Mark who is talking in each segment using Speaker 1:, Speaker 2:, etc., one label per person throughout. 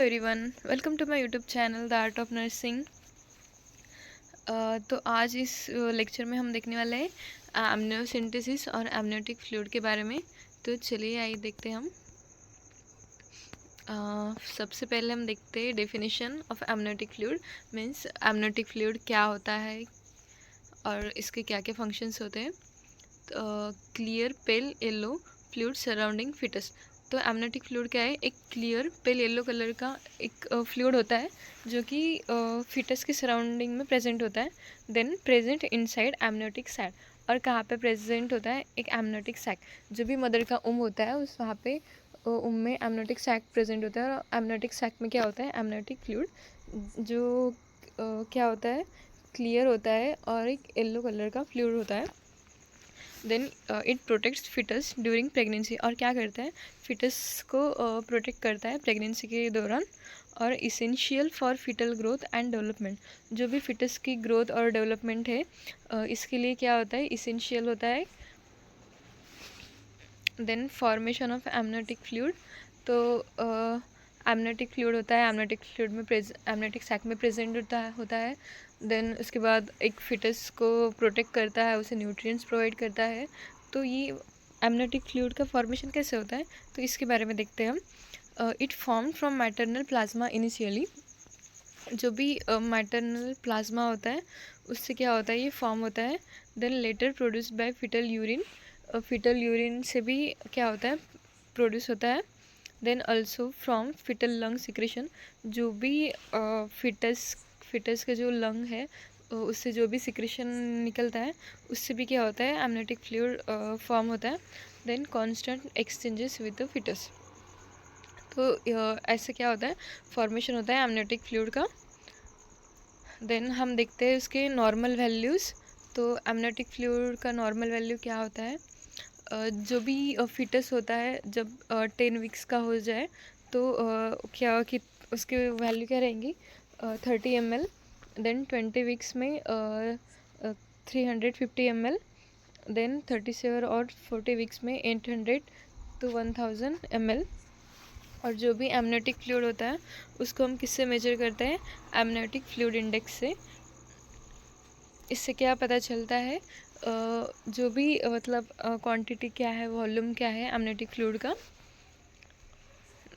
Speaker 1: Everyone, welcome to my YouTube channel the art of nursing. तो आज इस lecture में हम देखने वाले हैं एमनियोसिंथेसिस और एमनियोटिक फ्लूइड के बारे में। तो चलिए आइए देखते हैं हम। सबसे पहले हम देखते हैं definition of amniotic fluid. Means amniotic fluid क्या होता है और इसके क्या क्या फंक्शंस होते हैं। Clear pale yellow fluid surrounding foetus. तो एमनियोटिक फ्लूइड क्या है? एक क्लियर पेल येलो कलर का एक फ्लूइड होता है जो कि फिटस के सराउंडिंग में प्रेजेंट होता है। Then present inside amniotic sac. और कहाँ पे प्रेजेंट होता है? एक एमनियोटिक सैक। जो भी मदर का होता है उस वहाँ पे में एमनियोटिक सैक प्रेजेंट होता है। और एमनियोटिक सैक में क्या होता है? एमनियोटिक फ्लूइड जो क्या होता है? क्लियर होता है और एक येलो कलर का फ्लूइड होता है। Then it protects foetus during pregnancy. और क्या करता है? फिटस को प्रोटेक्ट करता है प्रेगनेंसी के दौरान। और essential for foetal growth and development. जो भी फिटस की ग्रोथ और डेवलपमेंट है इसके लिए क्या होता है? इसेंशियल होता है। Then formation of amniotic fluid. तो एमनियोटिक फ्लूइड होता है, एमनियोटिक फ्लूइड में एमनियोटिक सैक में प्रेजेंट होता है। देन उसके बाद एक फिटस को प्रोटेक्ट करता है, उसे न्यूट्रिएंट्स प्रोवाइड करता है। तो ये एमनियोटिक फ्लूइड का फॉर्मेशन कैसे होता है तो इसके बारे में देखते हैं हम। It form from maternal plasma initially. जो भी मैटरनल प्लाज्मा होता है उससे क्या होता है? ये फॉर्म होता है। Then later produced by foetal urine. Foetal urine से भी क्या होता है? प्रोड्यूस होता है। Then also from foetal lung secretion. जो भी फिटस का जो लंग है उससे जो भी सिक्रेशन निकलता है उससे भी क्या होता है? एमनियोटिक फ्लूइड फॉर्म होता है। Then constant exchanges with the foetus. तो ऐसे क्या होता है? फॉर्मेशन होता है एमनियोटिक फ्लूइड का। देन हम देखते हैं उसके नॉर्मल वैल्यूज़। तो एमनियोटिक फ्लूइड का नॉर्मल वैल्यू क्या होता है? जो भी फिटस होता है जब 10 वीक्स का हो जाए तो क्या कि उसके वैल्यू क्या रहेंगी? 30 ml। देन 20 वीक्स में 350 ml। देन 37 और 40 वीक्स में 800 to 1000 ml। और जो भी एमनियोटिक फ्लूइड होता है उसको हम किससे मेजर करते हैं? एमनियोटिक फ्लूइड इंडेक्स से। इससे क्या पता चलता है? जो भी मतलब क्वांटिटी क्या है, वॉल्यूम क्या है एमनियोटिक फ्लूइड का।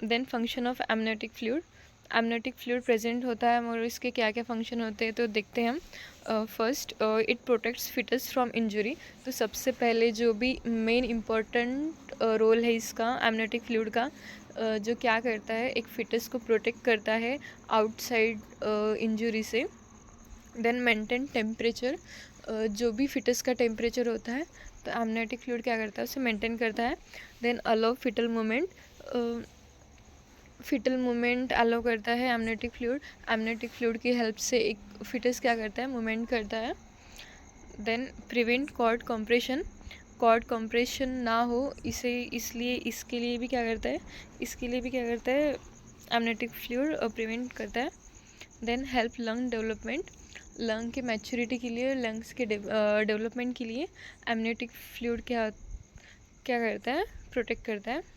Speaker 1: Then function of amniotic fluid. Amniotic fluid present होता है और इसके क्या क्या फंक्शन होते हैं तो देखते हैं हम। First, it protects foetus from injury. तो सबसे पहले जो भी मेन इम्पॉर्टेंट रोल है इसका एमनियोटिक फ्लूइड का, जो क्या करता है? एक फिटस को प्रोटेक्ट करता है आउटसाइड इंजरी से। Then maintain temperature. जो भी फिटस का टेम्परेचर होता है तो एमनियोटिक फ्लूइड क्या करता है? उसे मेंटेन करता है। Then allow fetal movement. Fetal movement allow करता है एमनियोटिक फ्लूइड। एमनियोटिक फ्लूइड की हेल्प से एक फिटस क्या करता है? मूवमेंट करता है। Then prevent cord compression. Cord compression ना हो इसलिए इसके लिए भी क्या करता है? इसके लिए भी क्या करता है? एमनियोटिक फ्लूइड प्रिवेंट करता है। Then help lung development. Lung के मैच्योरिटी के लिए, लंग्स के डेवलपमेंट के लिए एमनियोटिक फ्लूइड क्या क्या करता है? प्रोटेक्ट करता है।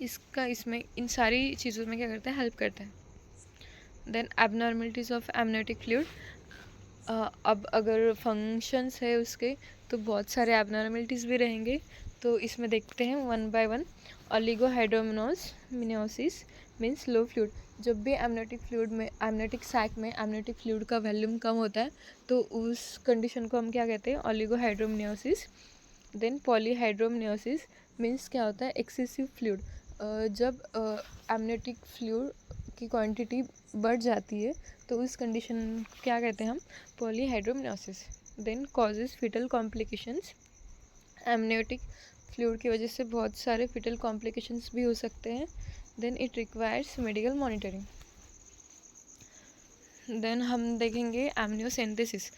Speaker 1: इसमें इन सारी चीज़ों में क्या करता है? हेल्प करता है। Then abnormalities of amniotic fluid. अब अगर फंक्शंस है उसके तो बहुत सारे एबनॉर्मलिटीज़ भी रहेंगे। तो इसमें देखते हैं वन बाय वन। मिनियोसिस मीन्स लो फ्लूइड। जब भी एमनियोटिक फ्लूइड में, एमनियोटिक सैक में एमनियोटिक फ्लूइड का वॉल्यूम कम होता है तो उस कंडीशन को हम क्या कहते हैं? ओलिगोहाइड्रोमिनियोसिस। देन पॉलीहाइड्रोमिनियोसिस मीन्स क्या होता है? Excessive fluid. जब एमनियोटिक फ्लूइड की क्वांटिटी बढ़ जाती है तो उस कंडीशन क्या कहते हैं हम? Polyhydramnios. Then causes fetal complications. Amniotic fluid की वजह से बहुत सारे फिटल कॉम्प्लिकेशंस भी हो सकते हैं। Then it requires medical monitoring. देन हम देखेंगे एमनियोसेंथेसिस।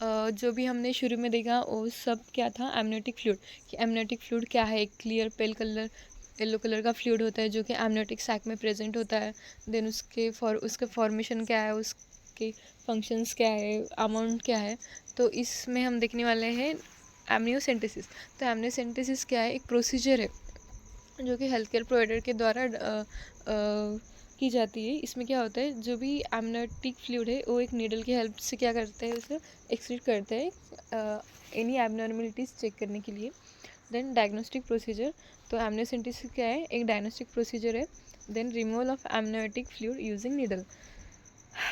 Speaker 1: जो भी हमने शुरू में देखा वो सब क्या था? Amniotic fluid. कि एमनियोटिक फ्लूइड क्या है? एक क्लियर पेल कलर येलो कलर का फ्लूइड होता है जो कि एमनियोटिक सैक में प्रेजेंट होता है। देन उसके फॉर्मेशन क्या है, उसके फंक्शंस क्या है, अमाउंट क्या है। तो इसमें हम देखने वाले हैं एमनियोसेंथेसिस। तो एमनियोसेंथेसिस क्या है? एक प्रोसीजर है जो कि हेल्थ केयर प्रोवाइडर के द्वारा की जाती है। इसमें क्या होता है, जो भी एमनियोटिक फ्लूइड है वो एक नीडल की हेल्प से क्या करते हैं, उसे एक्सक्रीट करते हैं एनी एबनॉर्मलिटीज़ चेक करने के लिए। देन डायग्नोस्टिक प्रोसीजर, तो एमनियोसेंटेसिस क्या है, एक डायग्नोस्टिक प्रोसीजर है। Then removal of amniotic fluid using needle,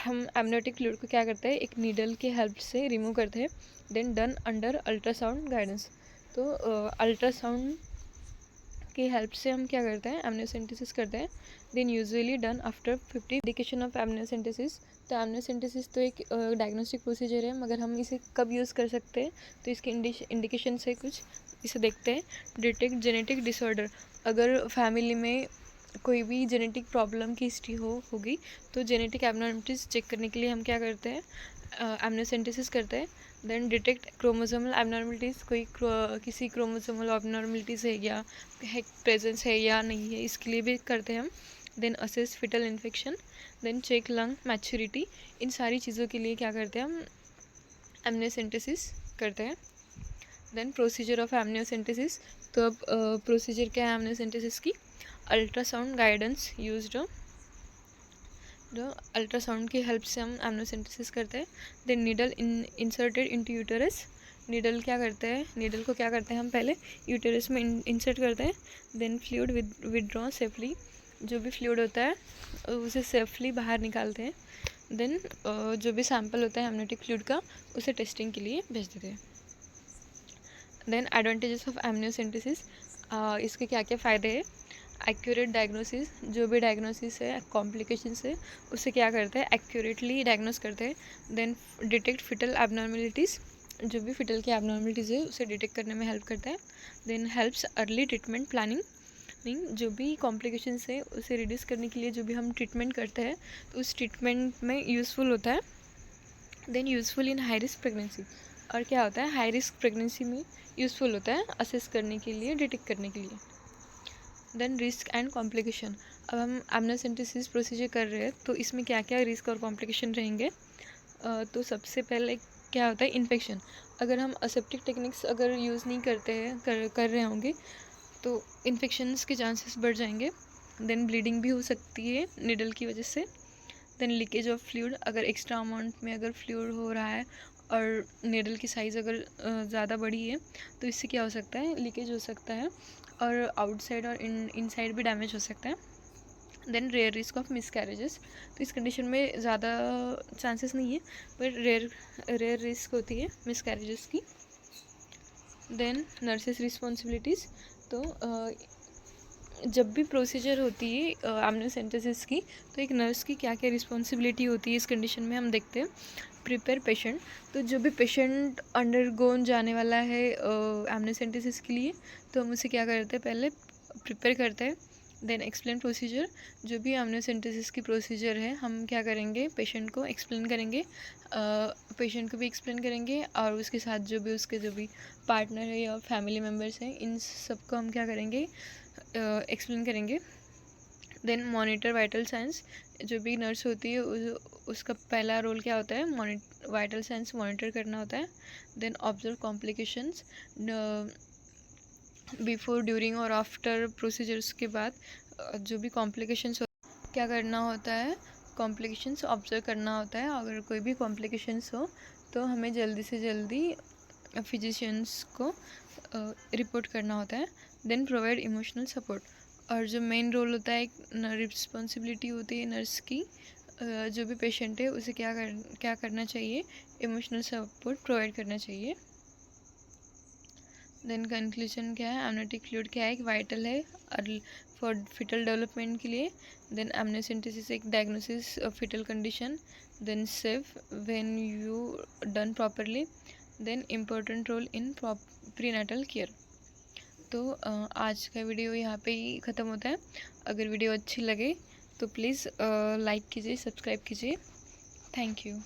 Speaker 1: हम एमनियोटिक फ्लूइड को क्या करते हैं, एक नीडल की हेल्प से रिमूव करते हैं। Then done under ultrasound guidance, तो अल्ट्रासाउंड की हेल्प से हम क्या करते हैं, एमनियोसेंटेसिस करते हैं। Then usually done after 50 indication of amniocentesis, तो एमनियोसेंटेसिस तो एक डायग्नोस्टिक प्रोसीजर है, मगर हम इसे कब यूज़ कर सकते हैं, तो इसके इंडिकेशन से कुछ इसे देखते हैं। डिटेक्ट जेनेटिक डिसऑर्डर, अगर फैमिली में कोई भी जेनेटिक प्रॉब्लम की हिस्ट्री होगी तो जेनेटिक एबनॉर्मलिटीज़ चेक करने के लिए हम क्या करते हैं, एमनियोसेंटेसिस करते हैं। देन डिटेक्ट क्रोमोसोमल एबनॉर्मलिटीज़, किसी क्रोमोसोमल एबनॉर्मलिटीज़ है या है प्रेजेंस है या नहीं है, इसके लिए भी करते हैं हम। Then assess fetal infection, then check lung maturity, इन सारी चीज़ों के लिए क्या करते हैं, हम एमनियोसेंटेसिस करते हैं। देन प्रोसीजर ऑफ एमनियोसेंटेसिस, तो अब प्रोसीजर क्या है एमनियोसेंटेसिस की, अल्ट्रासाउंड गाइडेंस यूज्ड, जो अल्ट्रासाउंड की हेल्प से हम एमनियोसेंटेसिस करते हैं। Then needle inserted into uterus, needle क्या करते हैं, नीडल को क्या करते हैं हम पहले यूटेरस में इंसर्ट करते हैं। देन फ्लूइड विदड्रॉ सेफली, जो भी फ्लूइड होता है उसे सेफली बाहर निकालते हैं। देन जो भी सैंपल होता है एमनियोटिक फ्लूइड का उसे टेस्टिंग के लिए भेज देते हैं। देन एडवांटेजेस ऑफ एमनियोसेंटेसिस, इसके क्या क्या फ़ायदे हैं, एक्यूरेट डायग्नोसिस, जो भी डायग्नोसिस है कॉम्प्लिकेशंस है उसे क्या करते हैं, एक्यूरेटली डायग्नोस करते हैं। देन डिटेक्ट फिटल एबनॉर्मलिटीज़, जो भी फिटल की एबनॉर्मलिटीज़ है उसे डिटेक्ट करने में हेल्प करता है। Then helps early treatment planning, जो भी कॉम्प्लिकेशंस है उसे रिड्यूस करने के लिए जो भी हम ट्रीटमेंट करते हैं तो उस ट्रीटमेंट में यूज़फुल होता है। Then useful in high risk pregnancy, और क्या होता है, हाई रिस्क प्रेगनेंसी में यूज़फुल होता है असेस करने के लिए, डिटेक्ट करने के लिए। देन रिस्क एंड कॉम्प्लिकेशन, अब हम एमनियोसेंटेसिस प्रोसीजर कर रहे हैं तो इसमें क्या क्या रिस्क और कॉम्प्लिकेशन रहेंगे, तो सबसे पहले क्या होता है, इन्फेक्शन, अगर हम असेप्टिक टेक्निक्स अगर यूज़ नहीं करते हैं कर रहे होंगे तो इन्फेक्शंस के चांसेस बढ़ जाएंगे। देन ब्लीडिंग भी हो सकती है निडल की वजह से। देन लीकेज ऑफ फ्लूइड, अगर एक्स्ट्रा अमाउंट में अगर फ्लूइड हो रहा है और निडल की साइज़ अगर ज़्यादा बड़ी है तो इससे क्या हो सकता है, लीकेज हो सकता है और आउटसाइड और इनसाइड भी डैमेज हो सकता है। Then rare risk of miscarriages, तो इस कंडीशन में ज़्यादा चांसेस नहीं है पर रेयर रिस्क होती है मिसकैरेजेस की। देन नर्सेस रिस्पॉन्सिबिलिटीज़, तो जब भी प्रोसीजर होती है एमनियोसेंटेसिस की तो एक नर्स की क्या क्या रिस्पॉन्सिबिलिटी होती है इस कंडीशन में हम देखते हैं। प्रिपेयर पेशेंट, तो जो भी पेशेंट अंडरगोन जाने वाला है एमनियोसेंटेसिस के लिए तो हम उसे क्या करते हैं, पहले प्रिपेयर करते हैं। देन एक्सप्लेन प्रोसीजर, जो भी एमनियोसेंटेसिस की प्रोसीजर है हम क्या करेंगे, पेशेंट को एक्सप्लेन करेंगे, पेशेंट को भी एक्सप्लेन करेंगे और उसके साथ उसके जो भी पार्टनर है या फैमिली मेम्बर्स हैं इन सबको हम क्या करेंगे, एक्सप्लेन करेंगे। देन मॉनिटर वाइटल साइंस, जो भी नर्स होती है उसका पहला रोल क्या होता है, वाइटल साइंस मॉनिटर करना होता है। Then observe complications, before during और आफ्टर प्रोसीजर्स के बाद जो भी कॉम्प्लिकेशंस क्या करना होता है, कॉम्प्लिकेशंस ऑब्जर्व करना होता है। अगर कोई भी कॉम्प्लिकेशंस हो तो हमें जल्दी से जल्दी फिजिशियंस को रिपोर्ट करना होता है। देन प्रोवाइड इमोशनल सपोर्ट, और जो मेन रोल होता है, रिस्पॉन्सिबिलिटी होती है नर्स की, जो भी पेशेंट है उसे क्या करना चाहिए, इमोशनल सपोर्ट प्रोवाइड करना चाहिए। देन कंक्लूजन क्या है, एमनियोटिक फ्लूइड क्या है, एक वाइटल है फॉर फिटल डेवलपमेंट के लिए। देन एमनियोसेंटेसिस एक diagnosis of fetal condition, then safe when you done properly, then important role in prenatal care. तो आज का वीडियो यहाँ पे ही ख़त्म होता है। अगर वीडियो अच्छी लगे तो प्लीज़ लाइक कीजिए, सब्सक्राइब कीजिए। Thank you.